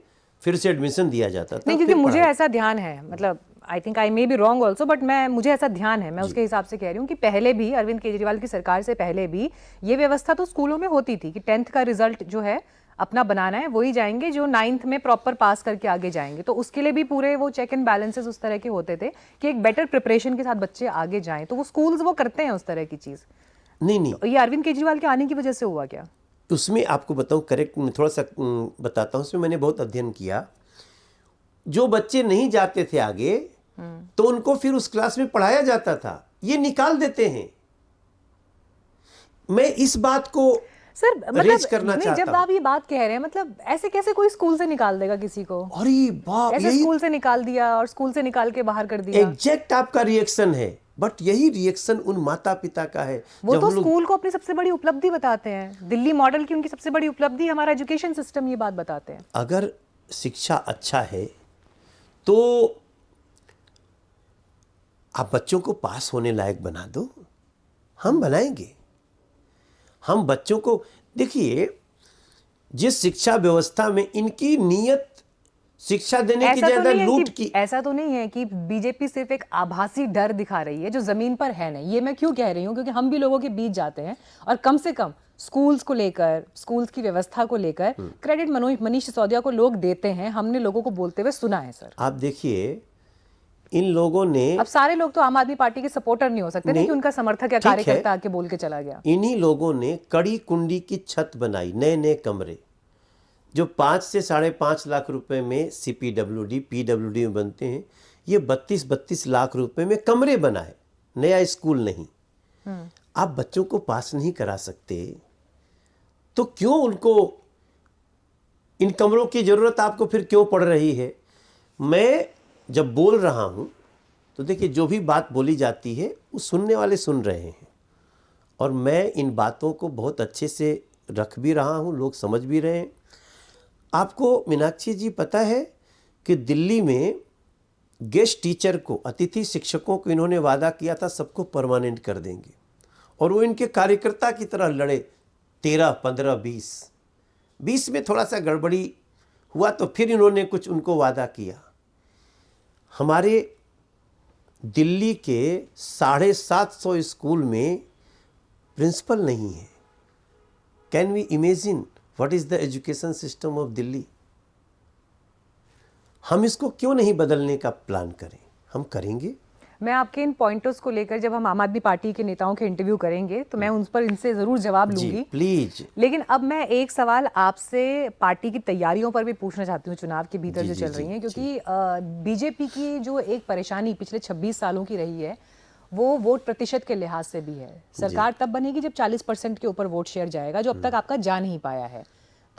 फिर से एडमिशन दिया जाता था। नहीं, क्योंकि मुझे ऐसा ध्यान है, मतलब I think I may be wrong also, but मुझे ऐसा ध्यान है, मैं उसके हिसाब से कह रही हूँ कि पहले भी अरविंद केजरीवाल की सरकार से पहले भी ये व्यवस्था तो स्कूलों में होती थी कि 10th का रिजल्ट जो है अपना बनाना है, वही जाएंगे जो 9th में प्रॉपर पास करके आगे जाएंगे। तो उसके लिए भी पूरे वो चेक एंड बैलेंसेस उस तरह के होते थे कि एक बेटर प्रिपरेशन के साथ बच्चे आगे जाएं। तो वो स्कूल्स वो करते हैं उस तरह की चीज़। नहीं, तो ये अरविंद केजरीवाल के आने की वजह से हुआ क्या? उसमें आपको बताऊं, करेक्ट मैं थोड़ा सा बताता हूं। उसमें मैंने बहुत अध्ययन किया। जो बच्चे नहीं जाते थे आगे तो उनको फिर उस क्लास में पढ़ाया जाता था, ये निकाल देते हैं। मैं इस बात को सर रेज करना नहीं, चाहता जब आप ये बात कह रहे हैं, मतलब ऐसे कैसे कोई स्कूल से निकाल देगा किसी को? अरे बाप, ऐसे यही स्कूल से निकाल दिया और स्कूल से निकाल के बाहर कर दिया। एग्जैक्ट आपका रिएक्शन है, बट यही रिएक्शन उन माता पिता का है। वो तो स्कूल को अपनी सबसे बड़ी उपलब्धि बताते हैं, दिल्ली मॉडल की उनकी सबसे बड़ी उपलब्धि हमारा एजुकेशन सिस्टम, ये बात बताते हैं। अगर शिक्षा अच्छा है तो आप बच्चों को पास होने लायक बना दो, हम बनाएंगे। हम बच्चों को, देखिए जिस शिक्षा व्यवस्था में इनकी नीयत शिक्षा देने की ज्यादा लूट की। ऐसा तो नहीं है कि बीजेपी सिर्फ एक आभासी डर दिखा रही है जो जमीन पर है नहीं। ये मैं क्यों कह रही हूँ, क्योंकि हम भी लोगों के बीच जाते हैं और कम से कम स्कूल्स को लेकर, स्कूल्स की व्यवस्था को लेकर क्रेडिट मनीष सिसोदिया को लोग देते हैं। हमने लोगों को बोलते हुए सुना है सर। आप देखिए, इन लोगों ने, अब सारे लोग तो आम आदमी पार्टी के सपोर्टर नहीं हो सकते नहीं, कि उनका समर्थक या कार्यकर्ता आके बोल के चला गया। इन्हीं लोगों ने कड़ी कुंडी की छत बनाई, नए नए कमरे जो 5 से 5.5 लाख रुपए में CPWD PWD में बनते हैं, ये 32 लाख रुपए में कमरे बनाए, नया स्कूल नहीं। आप बच्चों को पास नहीं करा सकते तो क्यों उनको इन कमरों की जरूरत आपको फिर क्यों पड़ रही है? मैं जब बोल रहा हूं तो देखिए, जो भी बात बोली जाती है वो सुनने वाले सुन रहे हैं, और मैं इन बातों को बहुत अच्छे से रख भी रहा हूं, लोग समझ भी रहे हैं। आपको मीनाक्षी जी पता है कि दिल्ली में गेस्ट टीचर को, अतिथि शिक्षकों को इन्होंने वादा किया था सबको परमानेंट कर देंगे, और वो इनके कार्यकर्ता की तरह लड़े। 13, 15, 20 में थोड़ा सा गड़बड़ी हुआ तो फिर इन्होंने कुछ उनको वादा किया। हमारे दिल्ली के 750 स्कूल में प्रिंसिपल नहीं है। Can we imagine what is the education system of Delhi? हम इसको क्यों नहीं बदलने का प्लान करें? हम करेंगे। मैं आपके इन पॉइंटर्स को लेकर जब हम आम आदमी पार्टी के नेताओं के इंटरव्यू करेंगे तो मैं उन पर इनसे जरूर जवाब लूंगी, प्लीज। लेकिन अब मैं एक सवाल आपसे पार्टी की तैयारियों पर भी पूछना चाहती हूँ, चुनाव के भीतर जो चल रही हैं, क्योंकि बीजेपी की जो एक परेशानी पिछले 26 सालों की रही है वो वोट प्रतिशत के लिहाज से भी है। सरकार तब बनेगी जब 40% के ऊपर वोट शेयर जाएगा, जो अब तक आपका जा नहीं पाया है।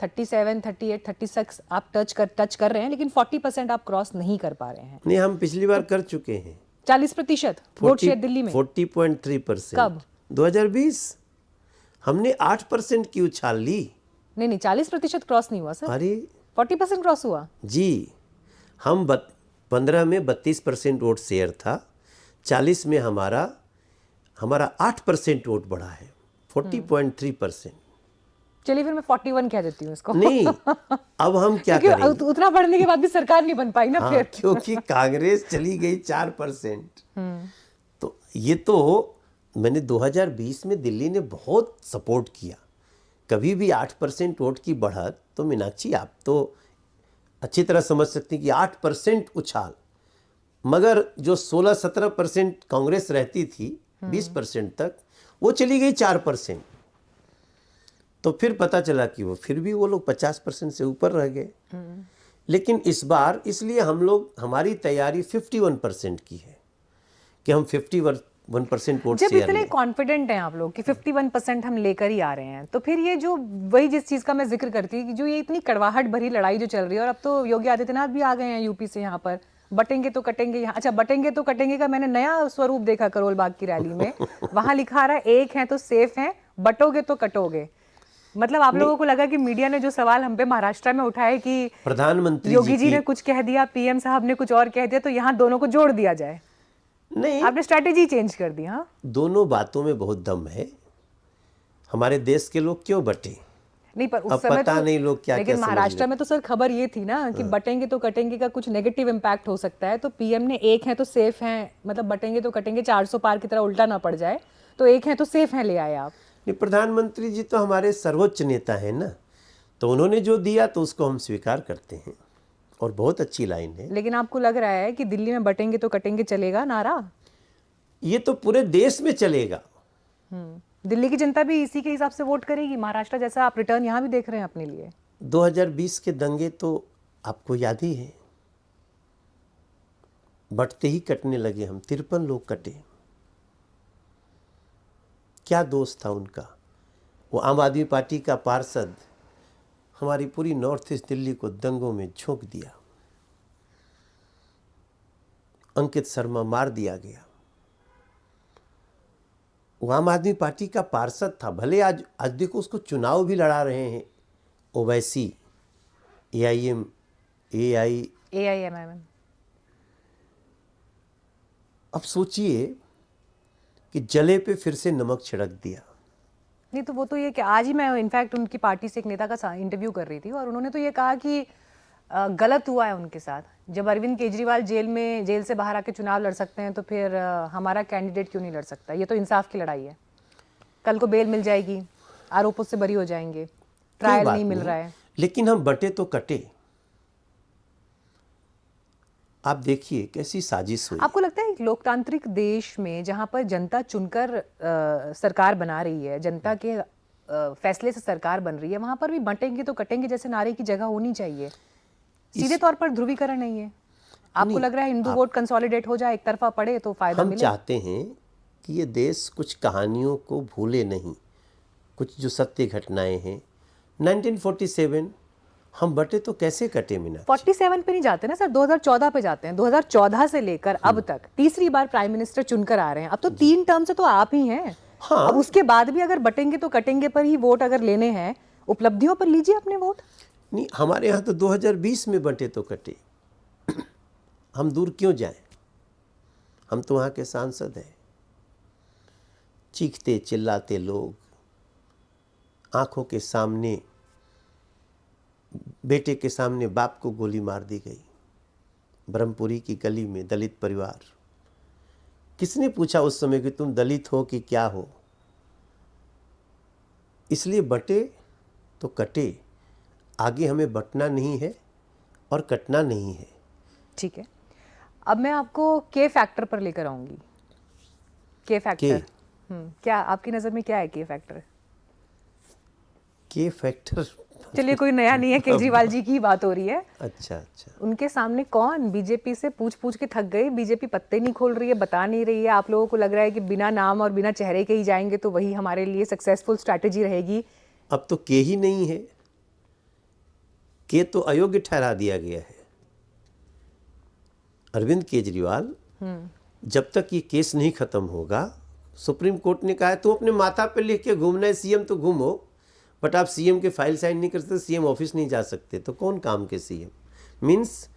37, 38, 36 आप टच कर रहे हैं, लेकिन 40% आप क्रॉस नहीं कर पा रहे हैं। नहीं, हम पिछली बार कर चुके हैं 40% वोट शेयर दिल्ली में। 40.3%। कब? 2020 हमने 8% की उछाल ली। नहीं, 40% क्रॉस नहीं हुआ सर। अरे 40% क्रॉस हुआ जी। हम 15 में 32% वोट शेयर था, 40 में हमारा 8% वोट बढ़ा है, 40.3%। चलिए फिर मैं 41 कह देती हूँ इसको। नहीं, अब हम क्या करेंगे? उतना बढ़ने के बाद भी सरकार नहीं बन पाई ना। हाँ, फिर क्योंकि कांग्रेस चली गई 4%। तो ये तो मैंने 2020 में दिल्ली ने बहुत सपोर्ट किया। कभी भी 8% वोट की बढ़त, तो मीनाक्षी आप तो अच्छी तरह समझ सकती हैं कि 8% उछाल, मगर जो 16-17% कांग्रेस रहती थी 20% तक, वो चली गई 4%। तो फिर पता चला कि वो फिर भी वो लोग 50% से ऊपर रह गए। लेकिन इस बार इसलिए हम लोग, हमारी तैयारी 51% की है कि हम 51% वोट जब शेयर इतने लें। कॉन्फिडेंट हैं आप लोग कि 51% हम लेकर ही आ रहे हैं, तो फिर ये जो वही जिस चीज का मैं जिक्र करती कि जो ये इतनी कड़वाहट भरी लड़ाई जो चल रही है, और अब तो योगी आदित्यनाथ भी आ गए हैं यूपी से यहाँ पर, बटेंगे तो कटेंगे यहाँ। अच्छा, बटेंगे तो कटेंगे का मैंने नया स्वरूप देखा करोल बाग की रैली में। वहां लिखा आ रहा है एक है तो सेफ है, बटोगे तो कटोगे। मतलब आप लोगों को लगा कि मीडिया ने जो सवाल हम पे महाराष्ट्र में उठाए कि प्रधानमंत्री योगी जी की ने कुछ कह दिया, पीएम साहब ने कुछ और कह दिया, तो यहाँ दोनों को जोड़ दिया जाए। नहीं, आपने स्ट्रेटेजी चेंज कर दी। हाँ, दोनों बातों में बहुत दम है। हमारे देश के लोग क्यों बटे, नहीं पर उस अब समय पता तो, नहीं लोग क्या लेकिन क्या समझ महाराष्ट्र लेते। में तो सर खबर ये थी ना कि बटेंगे तो कटेंगे का कुछ नेगेटिव इम्पैक्ट हो सकता है, तो पीएम ने एक है तो सेफ है, मतलब बटेंगे तो कटेंगे 400 पार की तरह उल्टा ना पड़ जाए, तो एक है तो सेफ है ले आए आप। नहीं, प्रधानमंत्री जी तो हमारे सर्वोच्च नेता हैं ना, तो उन्होंने जो दिया तो उसको हम स्वीकार करते हैं, और बहुत अच्छी लाइन है। लेकिन आपको लग रहा है कि दिल्ली में बटेंगे तो कटेंगे चलेगा नारा? ये तो पूरे देश में चलेगा। दिल्ली की जनता भी इसी के हिसाब से वोट करेगी, महाराष्ट्र जैसा आप रिटर्न यहाँ भी देख रहे हैं अपने लिए? 2020 के दंगे तो आपको याद ही है, बटते ही कटने लगे हम, 53 लोग कटे। क्या दोष था उनका? वो आम आदमी पार्टी का पार्षद हमारी पूरी नॉर्थ ईस्ट दिल्ली को दंगों में झोंक दिया। अंकित शर्मा मार दिया गया। वो आम आदमी पार्टी का पार्षद था, भले आज देखो उसको चुनाव भी लड़ा रहे हैं ओवैसी, AIMIM। अब सोचिए कि जले पे फिर से नमक छिड़क दिया। नहीं तो वो तो ये कि आज ही मैं इनफैक्ट उनकी पार्टी से एक नेता का इंटरव्यू कर रही थी, और उन्होंने तो ये कहा कि गलत हुआ है उनके साथ। जब अरविंद केजरीवाल जेल से बाहर आके चुनाव लड़ सकते हैं, तो फिर हमारा कैंडिडेट क्यों नहीं लड़ सकता? ये तो इंसाफ की लड़ाई है। कल को बेल मिल जाएगी, आरोपों से बरी हो जाएंगे, ट्रायल नहीं मिल रहा है। लेकिन हम बटे तो कटे। आप देखिए कैसी साजिश हुई। आपको लगता है एक लोकतांत्रिक देश में जहां पर जनता चुनकर सरकार बना रही है, जनता के फैसले से सरकार बन रही है, वहां पर भी बटेंगे तो कटेंगे जैसे नारे की जगह होनी चाहिए? सीधे तौर पर ध्रुवीकरण नहीं है। आपको लग रहा है हिंदू वोट कंसोलिडेट हो जाए, एक तरफा पड़े तो फायदा मिले? हम चाहते हैं कि ये देश कुछ कहानियों को भूले नहीं, कुछ जो सत्य घटनाएं हैं। 1947 हम बटे तो कैसे कटे मीना? 47 पे नहीं जाते ना सर, 2014 पे जाते हैं। 2014 से लेकर अब तक तीसरी बार प्राइम मिनिस्टर चुनकर आ रहे हैं। अब तो 3 टर्म से तो आप ही हैं। हाँ। अब उसके बाद भी अगर बटेंगे तो कटेंगे पर ही वोट अगर लेने हैं, उपलब्धियों पर लीजिए अपने वोट। नहीं, हमारे यहाँ तो 2020 में बटे तो कटे। हम दूर क्यों जाएं? हम तो वहाँ के सांसद हैं। चीखते चिल्लाते लोग, आंखों के सामने, बेटे के सामने बाप को गोली मार दी गई ब्रह्मपुरी की गली में, दलित परिवार। किसने पूछा उस समय कि तुम दलित हो कि क्या हो? इसलिए बटे तो कटे, आगे हमें बटना नहीं है और कटना नहीं है। ठीक है, अब मैं आपको के फैक्टर पर लेकर आऊंगी। के फैक्टर क्या आपकी नजर में क्या है? के फैक्टर चलिए कोई नया नहीं है, केजरीवाल जी की बात हो रही है। अच्छा। उनके सामने कौन? बीजेपी से पूछ के थक गए, बीजेपी पत्ते नहीं खोल रही है, बता नहीं रही है। आप लोगों को लग रहा है कि बिना नाम और बिना चेहरे के ही जाएंगे तो वही हमारे लिए सक्सेसफुल स्ट्रैटेजी रहेगी। अब तो के ही नहीं है, के तो अयोग्य ठहरा दिया गया है। अरविंद केजरीवाल, जब तक ये केस नहीं खत्म होगा, सुप्रीम कोर्ट ने कहा है तो अपने माथा पे लिख के घूमना है, सीएम तो घूमो, बट आप सीएम के फाइल साइन नहीं कर सकते, सीएम ऑफिस नहीं जा सकते, तो कौन काम के सीएम? मीन्स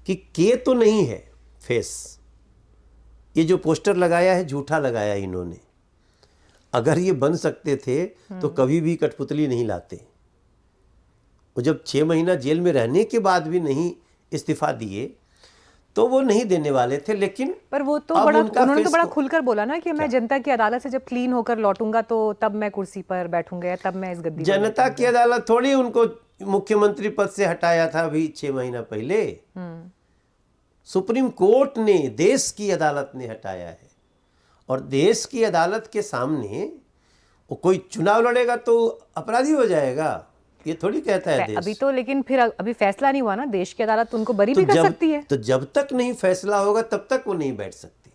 कि के तो नहीं है फेस। ये जो पोस्टर लगाया है झूठा लगाया इन्होंने। अगर ये बन सकते थे तो कभी भी कठपुतली नहीं लाते। वो जब 6 महीना जेल में रहने के बाद भी नहीं इस्तीफा दिए तो वो नहीं देने वाले थे। लेकिन पर वो तो बड़ा, उन्होंने तो बड़ा खुलकर बोला ना कि मैं जनता की अदालत से जब क्लीन होकर लौटूंगा तो तब मैं कुर्सी पर बैठूंगा या तब मैं इस गद्दी पर जनता की अदालत थोड़ी उनको मुख्यमंत्री पद से हटाया था अभी 6 महीना पहले। सुप्रीम कोर्ट ने, देश की अदालत ने हटाया है। और देश की अदालत के सामने वो कोई चुनाव लड़ेगा तो अपराधी हो जाएगा, ये थोड़ी कहता है देश। अभी तो लेकिन फिर अभी फैसला नहीं हुआ ना, देश की अदालत उनको बरी भी कर सकती है। तो जब तक नहीं फैसला होगा तब तक वो नहीं बैठ सकती,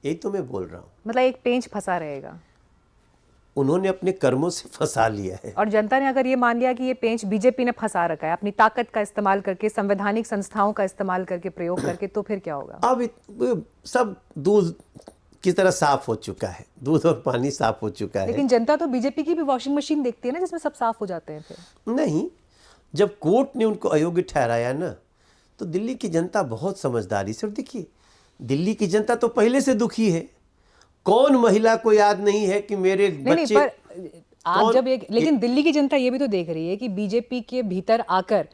यही तो मैं बोल रहा हूँ। मतलब एक पेंच फंसा रहेगा, उन्होंने अपने कर्मों से फंसा लिया है। और जनता ने अगर ये मान लिया कि ये पेंच बीजेपी ने फंसा रखा है अपनी ताकत का इस्तेमाल करके, संवैधानिक संस्थाओं का इस्तेमाल करके, प्रयोग करके, तो फिर क्या होगा? अब सब दूध की तरह साफ हो चुका है, दूध और पानी साफ हो चुका है। लेकिन जनता तो बीजेपी की भी वॉशिंग मशीन देखती है ना, जिसमें सब साफ हो जाते हैं फिर। नहीं, जब कोर्ट ने उनको अयोग्य ठहराया ना, तो दिल्ली की जनता बहुत समझदारी से, और देखिए दिल्ली की जनता तो पहले से दुखी है। कौन महिला को याद नहीं है कि मेरे बच्चे, नहीं, पर आप जब एक, लेकिन दिल्ली की जनता ये भी तो देख रही है कि बीजेपी के भीतर आकर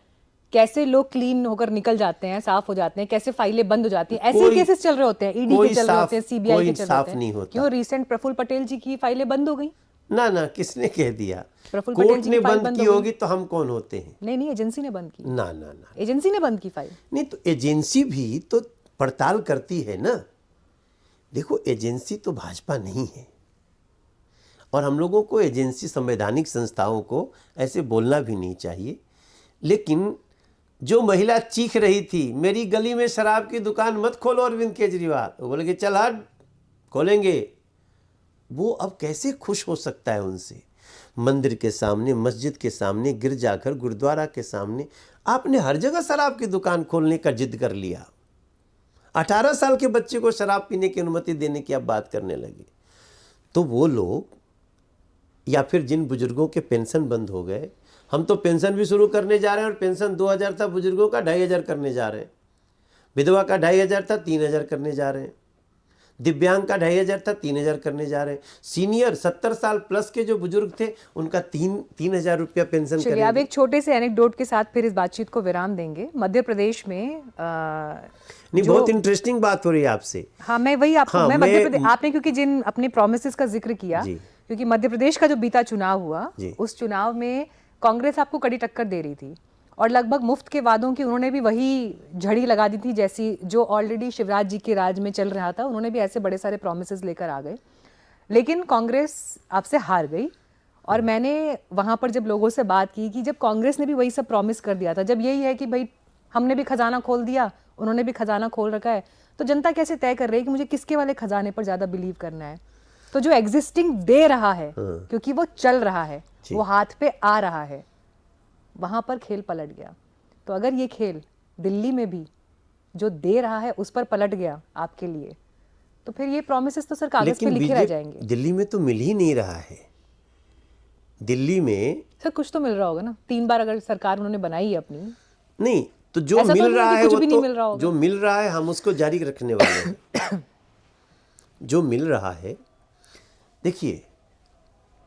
कैसे लोग क्लीन होकर निकल जाते हैं, साफ हो जाते हैं, कैसे फाइलें बंद हो जाती हैं। ऐसे केसेस चल रहे होते हैं, ईडी के चल रहे होते हैं, सीबीआई के चल रहे होते हैं। क्यों रिसेंट प्रफुल्ल पटेल जी की फाइलें बंद हो गई? ना, किसने कह दिया? प्रफुल्ल पटेल कोर्ट जी ने की फाइल बंद की होगी तो हम कौन होते हैं? नहीं, एजेंसी ने बंद की। ना, एजेंसी ने बंद की फाइल। नहीं, तो एजेंसी भी तो पड़ताल करती है ना। देखो, एजेंसी तो भाजपा नहीं है, और हम लोगों को एजेंसी, संवैधानिक संस्थाओं को ऐसे बोलना भी नहीं चाहिए। लेकिन जो महिला चीख रही थी, मेरी गली में शराब की दुकान मत खोलो अरविंद केजरीवाल, वो बोले कि चल हट, खोलेंगे। वो अब कैसे खुश हो सकता है उनसे? मंदिर के सामने, मस्जिद के सामने, गिरजाघर, गुरुद्वारा के सामने आपने हर जगह शराब की दुकान खोलने का जिद कर लिया। 18 साल के बच्चे को शराब पीने की अनुमति देने की आप बात करने लगे। तो वो लोग, या फिर जिन बुजुर्गों के पेंशन बंद हो गए, हम तो पेंशन भी शुरू करने जा रहे हैं, और पेंशन 2000 था बुजुर्गों का, 2500 करने जा रहे हैं। विधवा का 2500 था, 3000 करने जा रहे हैं। दिव्यांग का 2500 था, 3000 करने जा रहे हैं। सीनियर 70 साल प्लस के जो बुजुर्ग थे, उनका 3000 रुपया पेंशन करेंगे। अब एक छोटे से एनेक्डोट के साथ फिर इस बातचीत को विराम देंगे। मध्य प्रदेश में नहीं, बहुत इंटरेस्टिंग बात हो रही है आपसे। हाँ, मैं वही आपको, मैं मध्य प्रदेश, आपने क्योंकि जिन अपने प्रोमिसेस का जिक्र किया, क्योंकि मध्य प्रदेश का जो बीता चुनाव हुआ, उस चुनाव में कांग्रेस आपको कड़ी टक्कर दे रही थी, और लगभग मुफ्त के वादों की उन्होंने भी वही झड़ी लगा दी थी, जैसी जो ऑलरेडी शिवराज जी के राज में चल रहा था। उन्होंने भी ऐसे बड़े सारे प्रॉमिसेस लेकर आ गए, लेकिन कांग्रेस आपसे हार गई। और मैंने वहाँ पर जब लोगों से बात की कि जब कांग्रेस ने भी वही सब प्रॉमिस कर दिया था, जब यही है कि भाई हमने भी खजाना खोल दिया, उन्होंने भी खजाना खोल रखा है, तो जनता कैसे तय कर रही है कि मुझे किसके वाले खजाने पर ज़्यादा बिलीव करना है? तो जो एग्जिस्टिंग दे रहा है, क्योंकि वो चल रहा है, वो हाथ पे आ रहा है, वहां पर खेल पलट गया। तो अगर ये खेल दिल्ली में भी जो दे रहा है उस पर पलट गया आपके लिए, तो फिर ये प्रॉमिसेस तो सर कागज पे लिखे रह जाएंगे। दिल्ली में तो मिल ही नहीं रहा है। दिल्ली में सर कुछ तो मिल रहा होगा ना, 3 बार अगर सरकार उन्होंने बनाई है अपनी। नहीं, तो जो मिल तो रहा है कुछ वो भी तो नहीं मिल रहा होगा। जो मिल रहा है हम उसको जारी रखने वाले हैं। जो मिल रहा है, देखिए,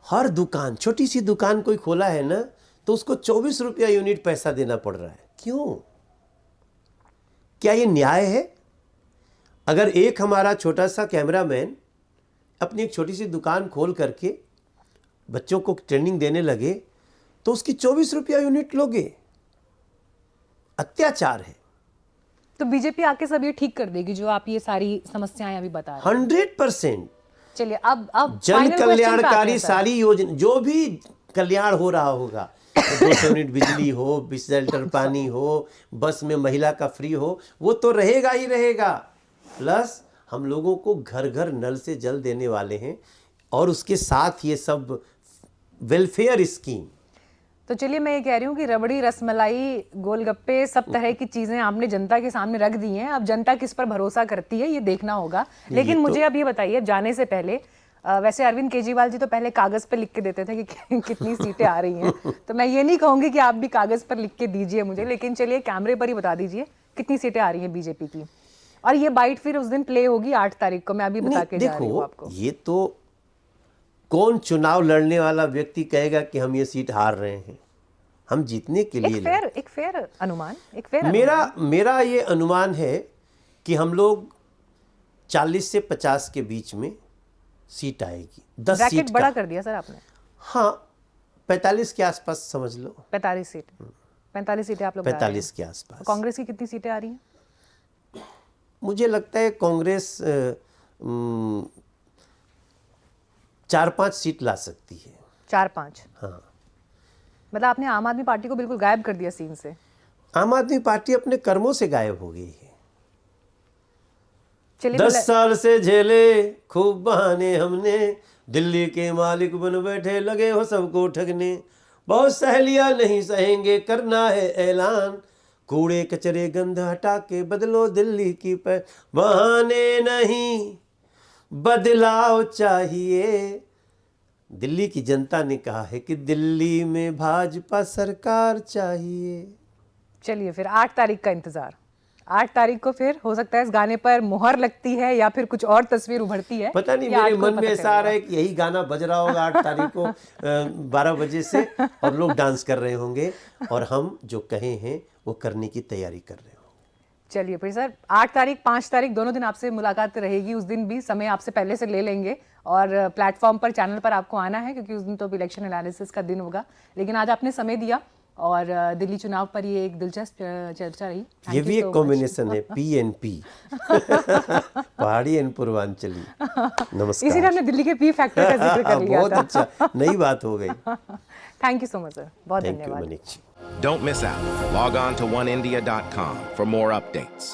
हर दुकान, छोटी सी दुकान कोई खोला है ना, तो उसको 24 रुपया यूनिट पैसा देना पड़ रहा है। क्यों? क्या ये न्याय है? अगर एक हमारा छोटा सा कैमरामैन अपनी एक छोटी सी दुकान खोल करके बच्चों को ट्रेनिंग देने लगे, तो उसकी 24 रुपया यूनिट लोगे? अत्याचार है। तो बीजेपी आके सब ये ठीक कर देगी जो आप ये सारी समस्याएं अभी बता रहे हैं? 100%। चलिए, अब जन कल्याणकारी सारी योजना, जो भी कल्याण हो रहा होगा, 200 यूनिट बिजली हो, 20 लीटर पानी हो, बस में महिला का फ्री हो, वो तो रहेगा ही रहेगा। प्लस हम लोगों को घर घर नल से जल देने वाले हैं, और उसके साथ ये सब वेलफेयर स्कीम। तो चलिए, मैं ये कह रही हूँ कि रबड़ी, रसमलाई, गोलगप्पे, सब तरह की चीजें आपने जनता के सामने रख दी हैं। अब जनता किस पर भरोसा करती है ये देखना होगा। लेकिन मुझे अब ये बताइए, जाने से पहले, वैसे अरविंद केजरीवाल जी तो पहले कागज पर लिख के देते थे कि कितनी सीटें आ रही हैं, तो मैं ये नहीं कहूंगी कि आप भी कागज पर लिख के दीजिए मुझे, लेकिन चलिए कैमरे पर ही बता दीजिए कितनी सीटें आ रही हैं बीजेपी की। और ये बाइट फिर उस दिन प्ले होगी 8 तारीख को, मैं अभी बता के जा रही हूँ आपको। ये तो कौन चुनाव लड़ने वाला व्यक्ति कहेगा कि हम ये सीट हार रहे हैं? हम जीतने के लिए एक फेयर अनुमान, एक फेयर मेरा ये अनुमान है कि हम लोग 40 से 50 के बीच में सीट आएगी। 10 सीट बड़ा कर दिया सर आपने। हाँ, 45 के आसपास समझ लो। 45 सीट, 45 सीटें आप लोग 45 के आसपास। कांग्रेस की कितनी सीटें आ रही हैं? मुझे लगता है कांग्रेस 4-5 सीट ला सकती है। 4-5। हाँ, मतलब आपने आम आदमी पार्टी को बिल्कुल गायब कर दिया सीन से। आम आदमी पार्टी अपने कर्मों से गायब हो गई है। चलिए 10 साल से झेले खूब बहाने हमने, दिल्ली के मालिक बन बैठे लगे हो सबको ठगने, बहुत सह लिया नहीं सहेंगे करना है ऐलान, कूड़े कचरे गंध हटा के बदलो दिल्ली की बहाने नहीं बदलाव चाहिए। दिल्ली की जनता ने कहा है कि दिल्ली में भाजपा सरकार चाहिए। चलिए फिर 8 तारीख का इंतजार। 8 तारीख को फिर हो सकता है इस गाने पर मुहर लगती है या फिर कुछ और तस्वीर उभरती है। पता नहीं, ये 8 मेरे को मन पता में ऐसा आ रहा चलेगा। है कि यही गाना बज रहा होगा 8 तारीख को 12 बजे से, और लोग डांस कर रहे होंगे और हम जो कहे हैं वो करने की तैयारी कर रहे होंगे। चलिए फिर सर 8 तारीख 5 तारीख दोनों दिन आपसे मुलाकात रहेगी। उस दिन भी समय आपसे पहले से ले लेंगे और प्लेटफॉर्म पर, चैनल पर आपको आना है, क्योंकि उस दिन तो इलेक्शन एनालिसिस का दिन होगा। लेकिन आज आपने समय दिया और दिल्ली चुनाव पर ये एक दिलचस्प चर्चा रही। Thank ये you भी so एक much. कॉम्बिनेशन है, PNP पहाड़ी एंड पूर्वांचली। इसीलिए नमस्कार। हमने दिल्ली के पी फैक्टर का जिक्र कर लिया बहुत था। अच्छा, नई बात हो गई। Thank you so much sir, बहुत थैंक यू धन्यवाद। Manish ji. Don't miss out. Log on to oneindia.com for more updates.